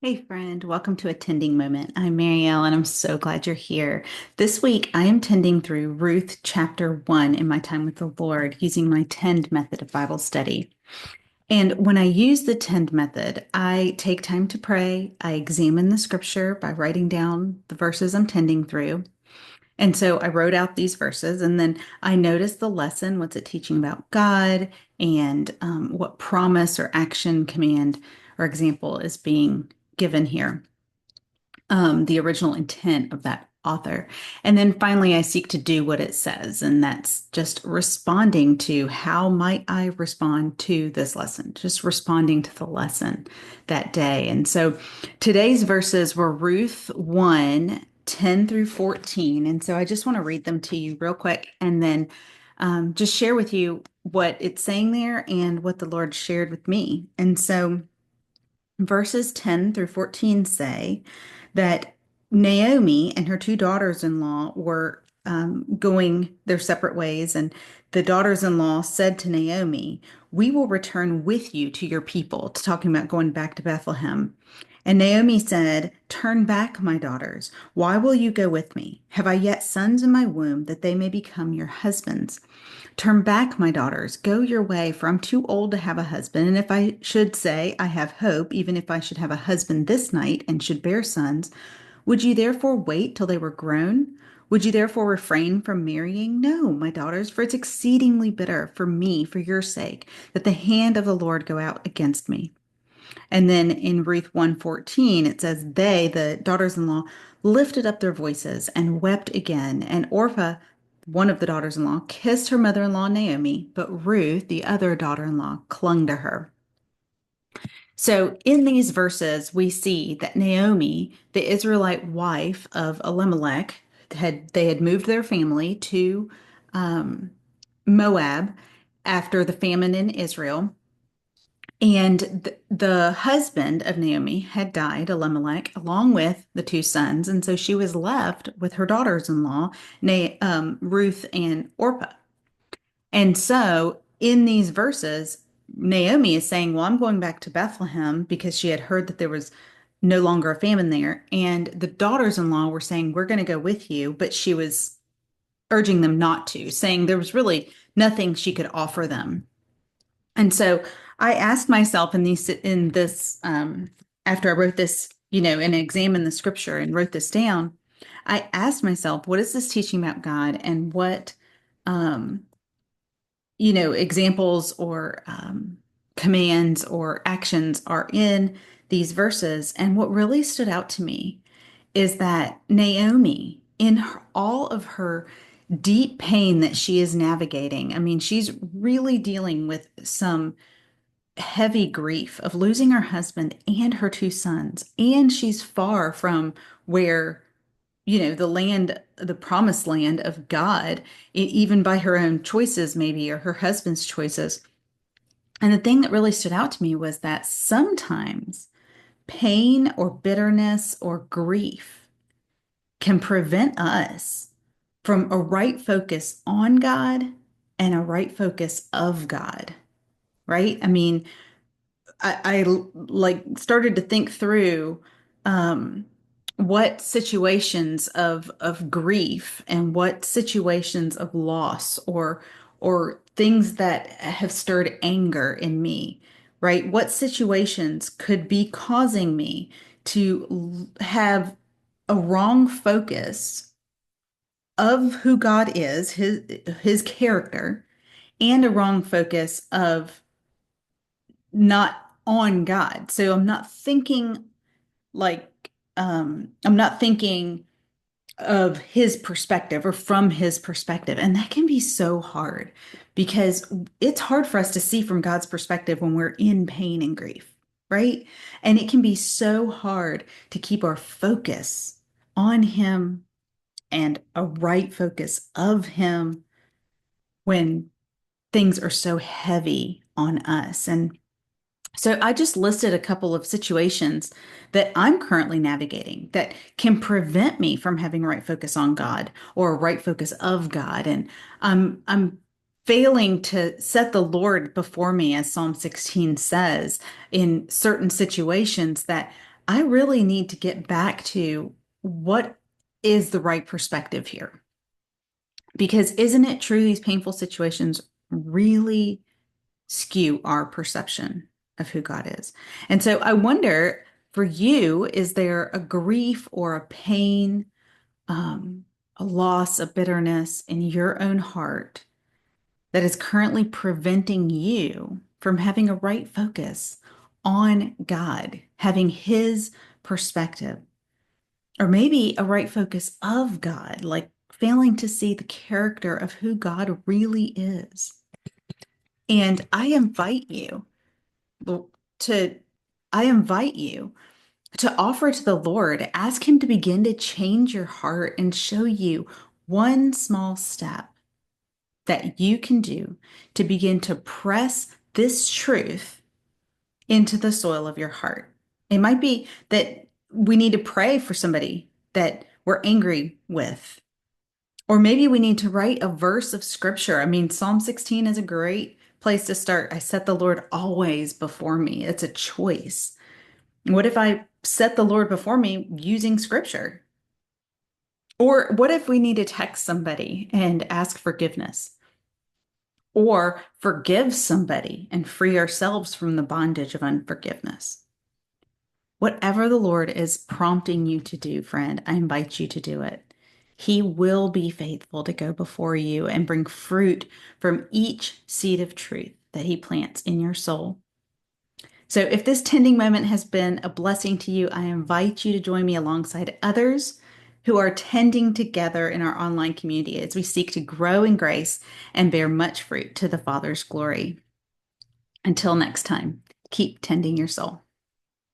Hey friend, welcome to Attending Moment. I'm Marielle and I'm so glad you're here. This week I am tending through Ruth chapter 1 in my time with the Lord using my Tend method of Bible study. And when I use the Tend method, I take time to pray. I examine the scripture by writing down the verses I'm tending through. And so I wrote out these verses and then I noticed the lesson. What's it teaching about God and what promise or action, command, or example is being given here, the original intent of that author. And then finally, I seek to do what it says, and that's just responding to how might I respond to this lesson, just responding to the lesson that day. And so today's verses were Ruth 1, 10 through 14. And so I just want to read them to you real quick and then just share with you what it's saying there and what the Lord shared with me. And so verses 10 through 14 say that Naomi and her two daughters-in-law were going their separate ways. And the daughters-in-law said to Naomi, "We will return with you to your people," to talking about going back to Bethlehem. And Naomi said, "Turn back, my daughters. Why will you go with me? Have I yet sons in my womb that they may become your husbands? Turn back, my daughters, go your way, for I'm too old to have a husband. And if I should say I have hope, even if I should have a husband this night and should bear sons, would you therefore wait till they were grown? Would you therefore refrain from marrying? No, my daughters, for it's exceedingly bitter for me, for your sake, that the hand of the Lord go out against me." And then in Ruth 1:14, it says, "They, the daughters-in-law, lifted up their voices and wept again. And Orpah, one of the daughters-in-law, kissed her mother-in-law Naomi, but Ruth, the other daughter-in-law, clung to her." So in these verses, we see that Naomi, the Israelite wife of Elimelech, they had moved their family to um, Moab after the famine in Israel. And the husband of Naomi had died, Elimelech, along with the two sons. And so she was left with her daughters-in-law, Ruth and Orpah. And so in these verses, Naomi is saying, "Well, I'm going back to Bethlehem," because she had heard that there was no longer a famine there. And the daughters-in-law were saying, "We're going to go with you." But she was urging them not to, saying there was really nothing she could offer them. And so I asked myself in this after I wrote this, and examined the scripture and wrote this down, I asked myself, what is this teaching about God, and what um, examples or commands or actions are in these verses? And what really stood out to me is that Naomi, in all of her deep pain that she is navigating, I mean, she's really dealing with some heavy grief of losing her husband and her two sons. And she's far from where, the land, the promised land of God, even by her own choices, maybe, or her husband's choices. And the thing that really stood out to me was that sometimes pain or bitterness or grief can prevent us from a right focus on God and a right focus of God, right? I mean, I like started to think through um, what situations of grief and what situations of loss or things that have stirred anger in me, right? What situations could be causing me to have a wrong focus of who God is, his character, and a wrong focus of not on God. So I'm not thinking I'm not thinking of his perspective or from his perspective. And that can be so hard because it's hard for us to see from God's perspective when we're in pain and grief, right? And it can be so hard to keep our focus on him and a right focus of him when things are so heavy on us. And so I just listed a couple of situations that I'm currently navigating that can prevent me from having a right focus on God or a right focus of God. And I'm failing to set the Lord before me, as Psalm 16 says, in certain situations that I really need to get back to what is the right perspective here. Because isn't it true these painful situations really skew our perception of who God is? And so I wonder for you, is there a grief or a pain, um, a loss, a bitterness in your own heart that is currently preventing you from having a right focus on God, having His perspective, or maybe a right focus of God, like failing to see the character of who God really is? And to, I invite you to offer to the Lord, ask Him to begin to change your heart and show you one small step that you can do to begin to press this truth into the soil of your heart. It might be that we need to pray for somebody that we're angry with, or maybe we need to write a verse of scripture. I mean, Psalm 16 is a great place to start. I set the Lord always before me. It's a choice. What if I set the Lord before me using scripture? Or what if we need to text somebody and ask forgiveness? Or forgive somebody and free ourselves from the bondage of unforgiveness? Whatever the Lord is prompting you to do, friend, I invite you to do it. He will be faithful to go before you and bring fruit from each seed of truth that He plants in your soul. So, if this tending moment has been a blessing to you, I invite you to join me alongside others who are tending together in our online community as we seek to grow in grace and bear much fruit to the Father's glory. Until next time, keep tending your soul.